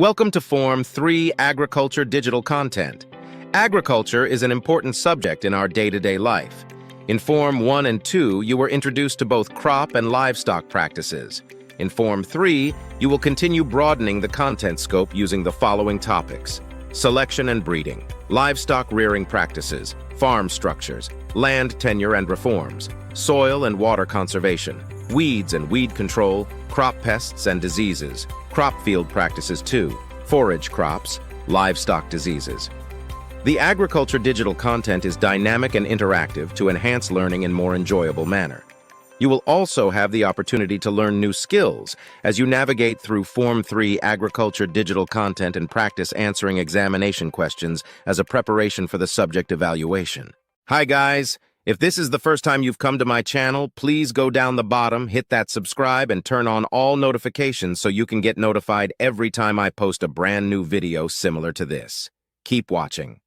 Welcome to Form 3 Agriculture Digital Content. Agriculture is an important subject in our day-to-day life. In Form 1 and 2, you were introduced to both crop and livestock practices. In Form 3, you will continue broadening the content scope using the following topics: selection and breeding, livestock rearing practices, farm structures, land tenure and reforms, soil and water conservation, weeds and weed control, crop pests and diseases, crop field practices too, forage crops, livestock diseases. The agriculture digital content is dynamic and interactive to enhance learning in a more enjoyable manner. You will also have the opportunity to learn new skills as you navigate through Form 3 agriculture digital content and practice answering examination questions as a preparation for the subject evaluation. Hi guys! If this is the first time you've come to my channel, please go down the bottom, hit that subscribe, and turn on all notifications so you can get notified every time I post a brand new video similar to this. Keep watching.